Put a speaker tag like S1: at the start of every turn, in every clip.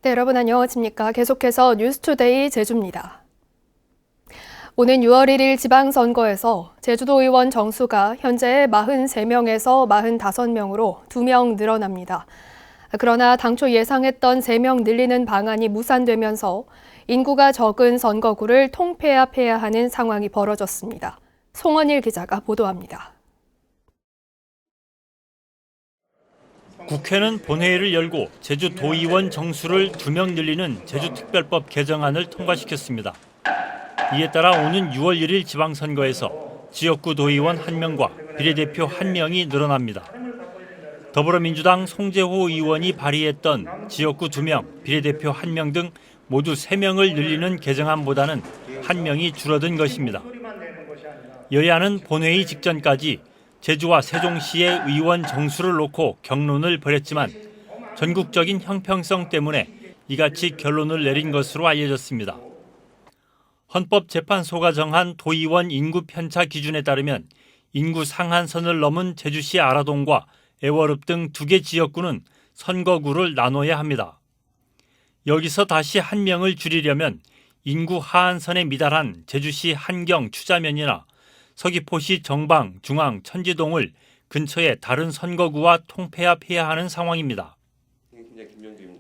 S1: 네, 여러분 안녕하십니까? 계속해서 뉴스투데이 제주입니다. 오는 6월 1일 지방선거에서 제주도 의원 정수가 현재 43명에서 45명으로 2명 늘어납니다. 그러나 당초 예상했던 3명 늘리는 방안이 무산되면서 인구가 적은 선거구를 통폐합해야 하는 상황이 벌어졌습니다. 송원일 기자가 보도합니다.
S2: 국회는 본회의를 열고 제주도의원 정수를 2명 늘리는 제주특별법 개정안을 통과시켰습니다. 이에 따라 오는 6월 1일 지방선거에서 지역구 도의원 1명과 비례대표 1명이 늘어납니다. 더불어민주당 송재호 의원이 발의했던 지역구 2명, 비례대표 1명 등 모두 3명을 늘리는 개정안보다는 1명이 줄어든 것입니다. 여야는 본회의 직전까지 제주와 세종시의 의원 정수를 놓고 격론을 벌였지만 전국적인 형평성 때문에 이같이 결론을 내린 것으로 알려졌습니다. 헌법재판소가 정한 도의원 인구 편차 기준에 따르면 인구 상한선을 넘은 제주시 아라동과 애월읍 등 2개 지역구는 선거구를 나눠야 합니다. 여기서 다시 1명을 줄이려면 인구 하한선에 미달한 제주시 한경 추자면이나 서귀포시 정방, 중앙, 천지동을 근처의 다른 선거구와 통폐합해야 하는 상황입니다.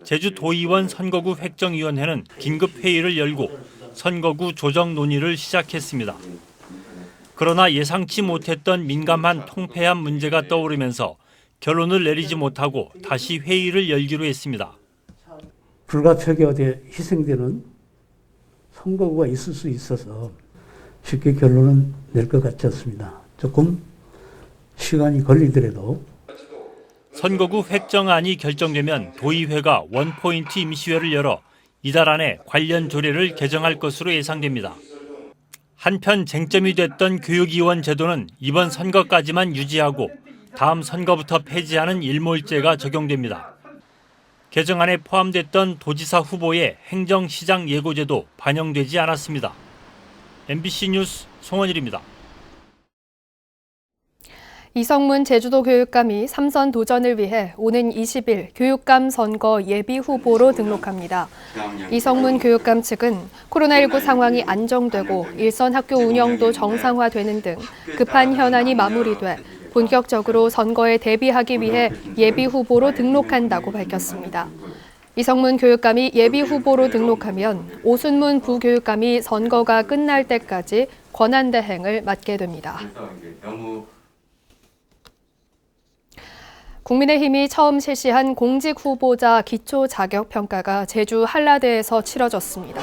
S2: 제주도의원 선거구 획정위원회는 긴급회의를 열고 선거구 조정 논의를 시작했습니다. 그러나 예상치 못했던 민감한 통폐합 문제가 떠오르면서 결론을 내리지 못하고 다시 회의를 열기로 했습니다.
S3: 불가피하게 희생되는 선거구가 있을 수 있어서 쉽게 결론은 낼 것 같지 않습니다. 조금 시간이 걸리더라도.
S2: 선거구 획정안이 결정되면 도의회가 원포인트 임시회를 열어 이달 안에 관련 조례를 개정할 것으로 예상됩니다. 한편 쟁점이 됐던 교육위원 제도는 이번 선거까지만 유지하고 다음 선거부터 폐지하는 일몰제가 적용됩니다. 개정안에 포함됐던 도지사 후보의 행정시장 예고제도 반영되지 않았습니다. MBC 뉴스 송원일입니다.
S1: 이성문 제주도 교육감이 3선 도전을 위해 오는 20일 교육감 선거 예비 후보로 등록합니다. 이성문 교육감 측은 코로나19 상황이 안정되고 일선 학교 운영도 정상화되는 등 급한 현안이 마무리돼 본격적으로 선거에 대비하기 위해 예비 후보로 등록한다고 밝혔습니다. 이성문 교육감이 예비 후보로 등록하면 오순문 부교육감이 선거가 끝날 때까지 권한대행을 맡게 됩니다. 국민의힘이 처음 실시한 공직 후보자 기초 자격 평가가 제주 한라대에서 치러졌습니다.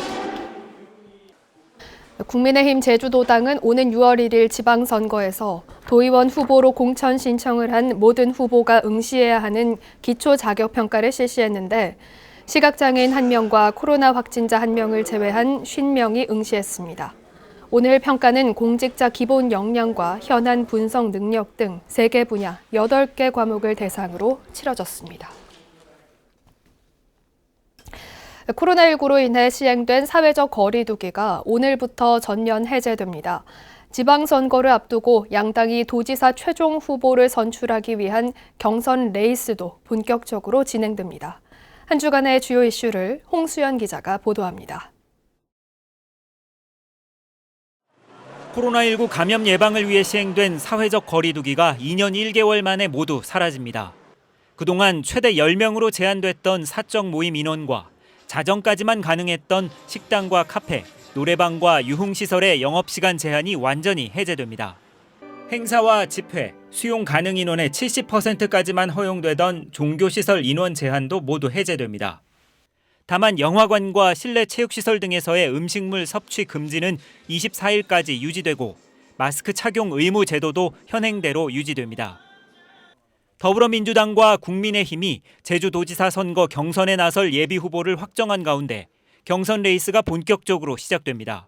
S1: 국민의힘 제주도당은 오는 6월 1일 지방선거에서 도의원 후보로 공천 신청을 한 모든 후보가 응시해야 하는 기초 자격 평가를 실시했는데 시각장애인 1명과 코로나 확진자 1명을 제외한 50명이 응시했습니다. 오늘 평가는 공직자 기본 역량과 현안 분석 능력 등 3개 분야 8개 과목을 대상으로 치러졌습니다. 코로나19로 인해 시행된 사회적 거리 두기가 오늘부터 전면 해제됩니다. 지방선거를 앞두고 양당이 도지사 최종 후보를 선출하기 위한 경선 레이스도 본격적으로 진행됩니다. 한 주간의 주요 이슈를 홍수연 기자가 보도합니다.
S4: 코로나19 감염 예방을 위해 시행된 사회적 거리 두기가 2년 1개월 만에 모두 사라집니다. 그동안 최대 10명으로 제한됐던 사적 모임 인원과 자정까지만 가능했던 식당과 카페, 노래방과 유흥시설의 영업시간 제한이 완전히 해제됩니다. 행사와 집회, 수용 가능 인원의 70%까지만 허용되던 종교시설 인원 제한도 모두 해제됩니다. 다만 영화관과 실내 체육시설 등에서의 음식물 섭취 금지는 24일까지 유지되고 마스크 착용 의무 제도도 현행대로 유지됩니다. 더불어민주당과 국민의힘이 제주도지사 선거 경선에 나설 예비 후보를 확정한 가운데 경선 레이스가 본격적으로 시작됩니다.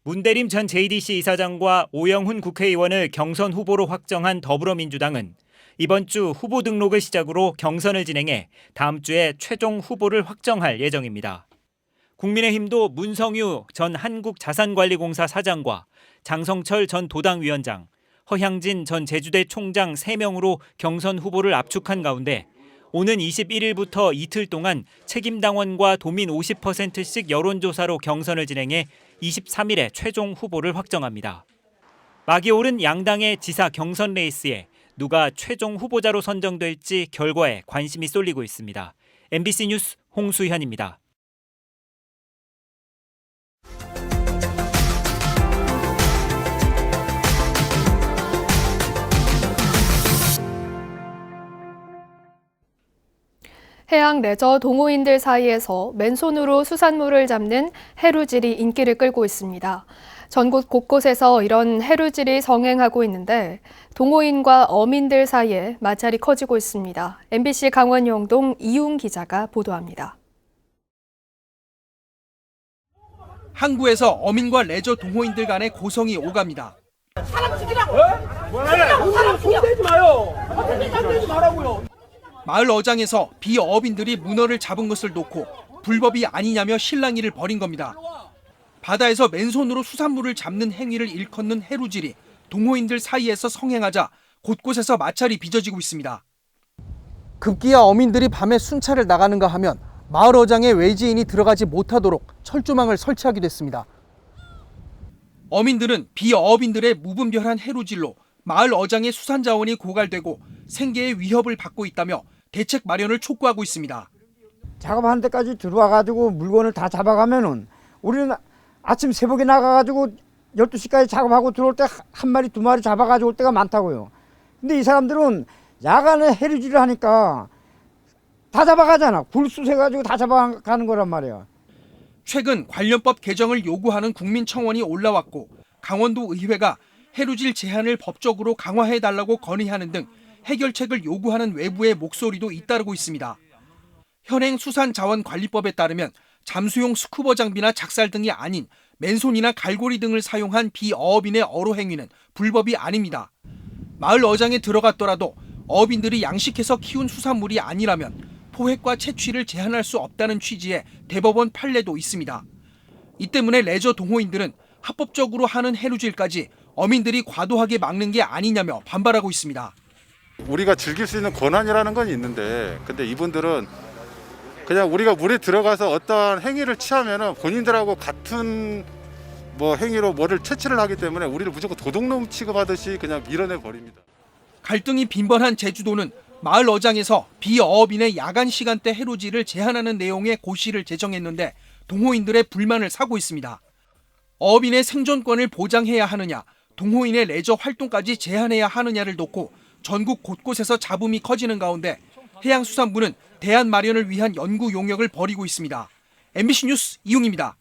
S4: 문대림 전 JDC 이사장과 오영훈 국회의원을 경선 후보로 확정한 더불어민주당은 이번 주 후보 등록을 시작으로 경선을 진행해 다음 주에 최종 후보를 확정할 예정입니다. 국민의힘도 문성유 전 한국자산관리공사 사장과 장성철 전 도당위원장, 허향진 전 제주대 총장 3명으로 경선 후보를 압축한 가운데 오는 21일부터 이틀 동안 책임당원과 도민 50%씩 여론조사로 경선을 진행해 23일에 최종 후보를 확정합니다. 막이 오른 양당의 지사 경선 레이스에 누가 최종 후보자로 선정될지 결과에 관심이 쏠리고 있습니다. MBC 뉴스 홍수현입니다.
S1: 해양 레저 동호인들 사이에서 맨손으로 수산물을 잡는 해루질이 인기를 끌고 있습니다. 전국 곳곳에서 이런 해루질이 성행하고 있는데 동호인과 어민들 사이에 마찰이 커지고 있습니다. MBC 강원 영동 이웅 기자가 보도합니다.
S5: 항구에서 어민과 레저 동호인들 간의 고성이 오갑니다.
S6: 사람 죽이라고! 사람 손대지 마요! 손대지 말라고요!
S5: 마을 어장에서 비어업인들이 문어를 잡은 것을 놓고 불법이 아니냐며 실랑이를 벌인 겁니다. 바다에서 맨손으로 수산물을 잡는 행위를 일컫는 해루질이 동호인들 사이에서 성행하자 곳곳에서 마찰이 빚어지고 있습니다.
S7: 급기야 어민들이 밤에 순찰을 나가는가 하면 마을 어장에 외지인이 들어가지 못하도록 철조망을 설치하기도 했습니다.
S5: 어민들은 비어업인들의 무분별한 해루질로 마을 어장의 수산 자원이 고갈되고 생계의 위협을 받고 있다며 대책 마련을 촉구하고 있습니다.
S8: 작업하는 데까지 들어와가지고 물건을 다 잡아가면은 우리는 아침 새벽에 나가가지고 12시까지 작업하고 들어올 때 한 마리 두 마리 잡아가지고 올 때가 많다고요. 근데 이 사람들은 야간에 해루질을 하니까 다 잡아가잖아. 굴수세가지고 다 잡아가는 거란 말이야.
S5: 최근 관련법 개정을 요구하는 국민청원이 올라왔고 강원도 의회가 해루질 제한을 법적으로 강화해달라고 건의하는 등 해결책을 요구하는 외부의 목소리도 잇따르고 있습니다. 현행 수산자원관리법에 따르면 잠수용 스쿠버 장비나 작살 등이 아닌 맨손이나 갈고리 등을 사용한 비어업인의 어로 행위는 불법이 아닙니다. 마을 어장에 들어갔더라도 어업인들이 양식해서 키운 수산물이 아니라면 포획과 채취를 제한할 수 없다는 취지의 대법원 판례도 있습니다. 이 때문에 레저 동호인들은 합법적으로 하는 해루질까지 어민들이 과도하게 막는 게 아니냐며 반발하고 있습니다.
S9: 우리가 즐길 수 있는 권한이라는 건 있는데 근데 이분들은 그냥 우리가 물에 들어가서 어떠한 행위를 취하면은 본인들하고 같은 행위로 뭐를 채취를 하기 때문에 우리를 무조건 도둑놈 취급하듯이 그냥 밀어내 버립니다.
S5: 갈등이 빈번한 제주도는 마을 어장에서 비어업인의 야간 시간대 해루질을 제한하는 내용의 고시를 제정했는데 동호인들의 불만을 사고 있습니다. 어업인의 생존권을 보장해야 하느냐, 동호인의 레저 활동까지 제한해야 하느냐를 놓고 전국 곳곳에서 잡음이 커지는 가운데 해양수산부는 대안 마련을 위한 연구 용역을 벌이고 있습니다. MBC 뉴스 이웅입니다.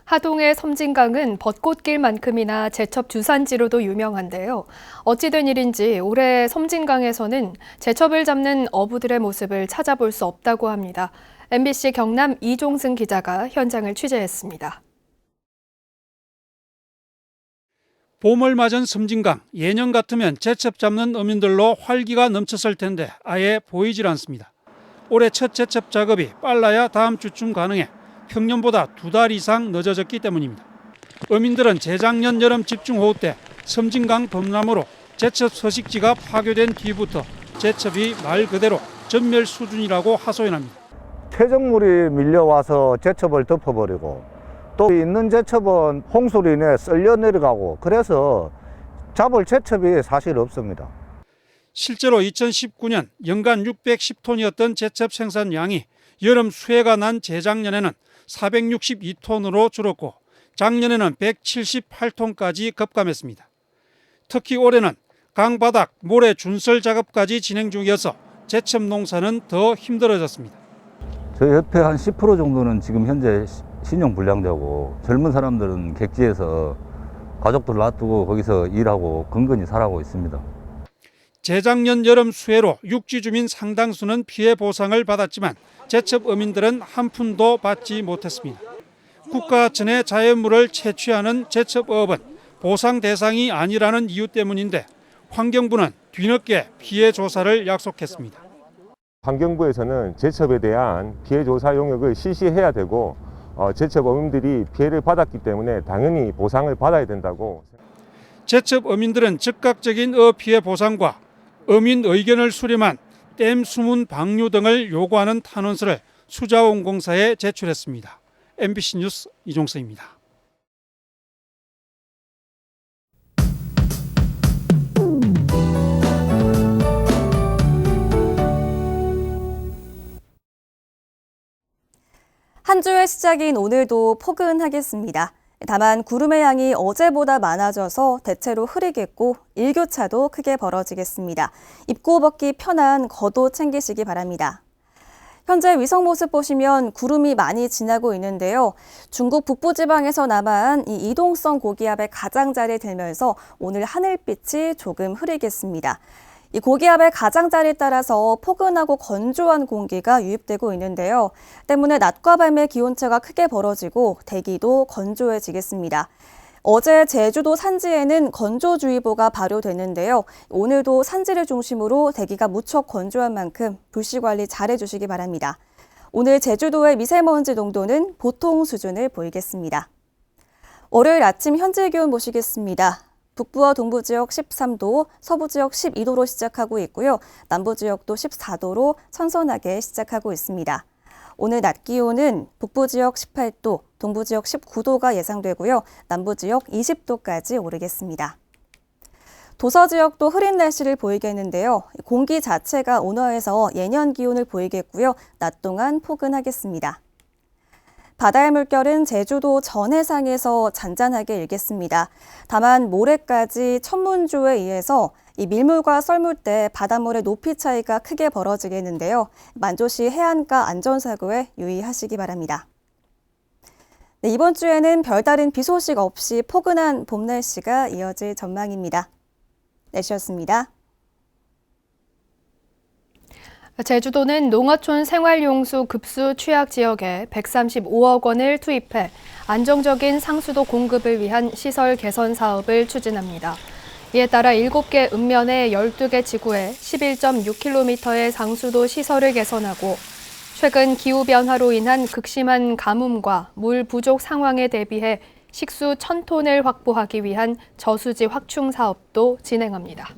S1: 하동의 섬진강은 벚꽃길만큼이나 제첩 주산지로도 유명한데요. 어찌된 일인지 올해 섬진강에서는 제첩을 잡는 어부들의 모습을 찾아볼 수 없다고 합니다. MBC 경남 이종승 기자가 현장을 취재했습니다.
S10: 봄을 맞은 섬진강, 예년 같으면 제첩 잡는 어민들로 활기가 넘쳤을 텐데 아예 보이질 않습니다. 올해 첫 제첩 작업이 빨라야 다음 주쯤 가능해 평년보다 2달 이상 늦어졌기 때문입니다. 어민들은 재작년 여름 집중호우 때 섬진강 범람으로 제첩 서식지가 파괴된 뒤부터 제첩이 말 그대로 전멸 수준이라고 하소연합니다.
S11: 퇴적물이 밀려와서 제첩을 덮어버리고 또 있는 제첩은 홍수로 인해 쓸려 내려가고 그래서 잡을 제첩이 사실 없습니다.
S10: 실제로 2019년 연간 610톤이었던 제첩 생산량이 여름 수해가 난 재작년에는 462톤으로 줄었고 작년에는 178톤까지 급감했습니다. 특히 올해는 강바닥, 모래 준설 작업까지 진행 중이어서 제첩 농사는 더 힘들어졌습니다.
S12: 저희 협회 한 10% 정도는 지금 현재 신용불량자고 젊은 사람들은 객지에서 가족들 놔두고 거기서 일하고 근근히 살아가고 있습니다.
S10: 재작년 여름 수해로 육지 주민 상당수는 피해 보상을 받았지만 제첩 어민들은 한 푼도 받지 못했습니다. 국가하천의 자연물을 채취하는 제첩업은 보상 대상이 아니라는 이유 때문인데 환경부는 뒤늦게 피해 조사를 약속했습니다.
S13: 환경부에서는 제첩에 대한 피해 조사 용역을 실시해야 되고 제첩 어민들이 피해를 받았기 때문에 당연히 보상을 받아야 된다고.
S10: 제첩 어민들은 즉각적인 피해 보상과 어민 의견을 수렴한 댐 수문 방류 등을 요구하는 탄원서를 수자원공사에 제출했습니다. MBC 뉴스 이종서입니다.
S14: 한 주의 시작인 오늘도 포근하겠습니다. 다만 구름의 양이 어제보다 많아져서 대체로 흐리겠고 일교차도 크게 벌어지겠습니다. 입고 벗기 편한 겉옷 챙기시기 바랍니다. 현재 위성 모습 보시면 구름이 많이 지나고 있는데요. 중국 북부지방에서 남한 이 이동성 고기압의 가장자리에 들면서 오늘 하늘빛이 조금 흐리겠습니다. 이 고기압의 가장자리에 따라서 포근하고 건조한 공기가 유입되고 있는데요. 때문에 낮과 밤의 기온차가 크게 벌어지고 대기도 건조해지겠습니다. 어제 제주도 산지에는 건조주의보가 발효됐는데요. 오늘도 산지를 중심으로 대기가 무척 건조한 만큼 불씨 관리 잘 해주시기 바랍니다. 오늘 제주도의 미세먼지 농도는 보통 수준을 보이겠습니다. 월요일 아침 현재 기온 보시겠습니다. 북부와 동부 지역 13도, 서부 지역 12도로 시작하고 있고요. 남부 지역도 14도로 선선하게 시작하고 있습니다. 오늘 낮 기온은 북부 지역 18도, 동부 지역 19도가 예상되고요. 남부 지역 20도까지 오르겠습니다. 도서 지역도 흐린 날씨를 보이겠는데요. 공기 자체가 온화해서 예년 기온을 보이겠고요. 낮 동안 포근하겠습니다. 바다의 물결은 제주도 전 해상에서 잔잔하게 일겠습니다. 다만 모레까지 천문조에 의해서 이 밀물과 썰물 때 바닷물의 높이 차이가 크게 벌어지겠는데요. 만조시 해안가 안전사고에 유의하시기 바랍니다. 네, 이번 주에는 별다른 비 소식 없이 포근한 봄 날씨가 이어질 전망입니다. 날씨였습니다.
S1: 제주도는 농어촌 생활용수 급수 취약 지역에 135억 원을 투입해 안정적인 상수도 공급을 위한 시설 개선 사업을 추진합니다. 이에 따라 7개 읍면의 12개 지구에 11.6km의 상수도 시설을 개선하고 최근 기후변화로 인한 극심한 가뭄과 물 부족 상황에 대비해 식수 1,000톤을 확보하기 위한 저수지 확충 사업도 진행합니다.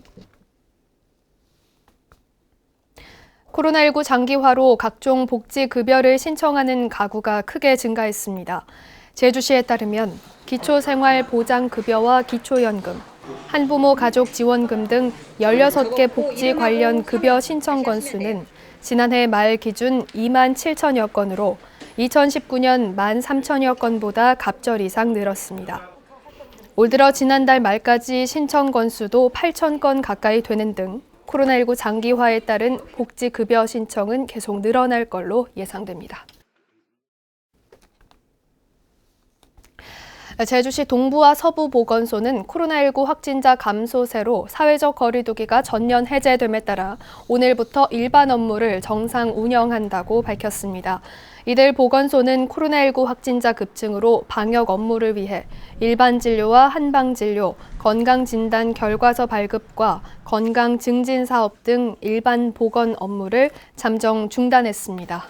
S1: 코로나19 장기화로 각종 복지급여를 신청하는 가구가 크게 증가했습니다. 제주시에 따르면 기초생활보장급여와 기초연금, 한부모 가족지원금 등 16개 복지 관련 급여 신청 건수는 지난해 말 기준 2만 7천여 건으로 2019년 1만 3천여 건보다 갑절 이상 늘었습니다. 올 들어 지난달 말까지 신청 건수도 8천 건 가까이 되는 등 코로나19 장기화에 따른 복지급여 신청은 계속 늘어날 걸로 예상됩니다. 제주시 동부와 서부 보건소는 코로나19 확진자 감소세로 사회적 거리 두기가 전면 해제됨에 따라 오늘부터 일반 업무를 정상 운영한다고 밝혔습니다. 이들 보건소는 코로나19 확진자 급증으로 방역 업무를 위해 일반 진료와 한방 진료, 건강진단 결과서 발급과 건강 증진 사업 등 일반 보건 업무를 잠정 중단했습니다.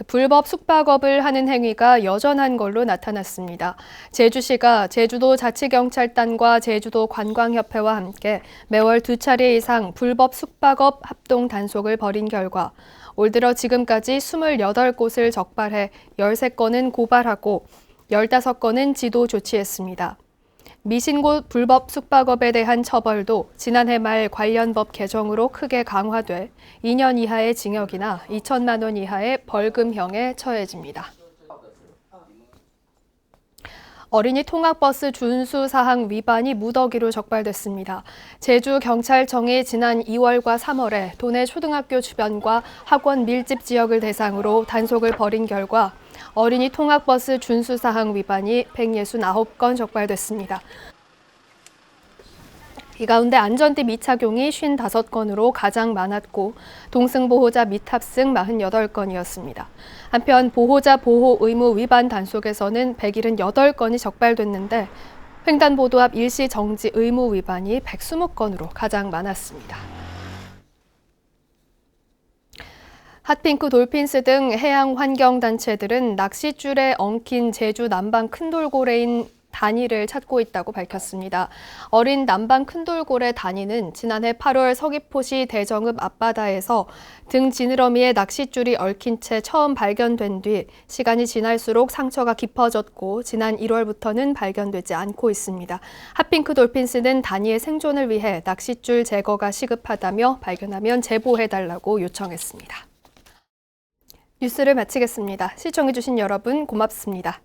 S1: 불법 숙박업을 하는 행위가 여전한 걸로 나타났습니다. 제주시가 제주도 자치경찰단과 제주도 관광협회와 함께 매월 2차례 이상 불법 숙박업 합동 단속을 벌인 결과 올 들어 지금까지 28곳을 적발해 13건은 고발하고 15건은 지도 조치했습니다. 미신고 불법 숙박업에 대한 처벌도 지난해 말 관련 법 개정으로 크게 강화돼 2년 이하의 징역이나 2천만 원 이하의 벌금형에 처해집니다. 어린이 통학버스 준수 사항 위반이 무더기로 적발됐습니다. 제주경찰청이 지난 2월과 3월에 도내 초등학교 주변과 학원 밀집 지역을 대상으로 단속을 벌인 결과 어린이 통학버스 준수 사항 위반이 169건 적발됐습니다. 이 가운데 안전띠 미착용이 55건으로 가장 많았고 동승보호자 미탑승 48건이었습니다. 한편 보호자 보호 의무 위반 단속에서는 178건이 적발됐는데 횡단보도 앞 일시 정지 의무 위반이 120건으로 가장 많았습니다. 핫핑크 돌핀스 등 해양 환경 단체들은 낚싯줄에 엉킨 제주 남방 큰 돌고래인 다니를 찾고 있다고 밝혔습니다. 어린 남방 큰돌고래 다니는 지난해 8월 서귀포시 대정읍 앞바다에서 등 지느러미에 낚싯줄이 얽힌 채 처음 발견된 뒤 시간이 지날수록 상처가 깊어졌고 지난 1월부터는 발견되지 않고 있습니다. 핫핑크 돌핀스는 다니의 생존을 위해 낚싯줄 제거가 시급하다며 발견하면 제보해달라고 요청했습니다. 뉴스를 마치겠습니다. 시청해주신 여러분 고맙습니다.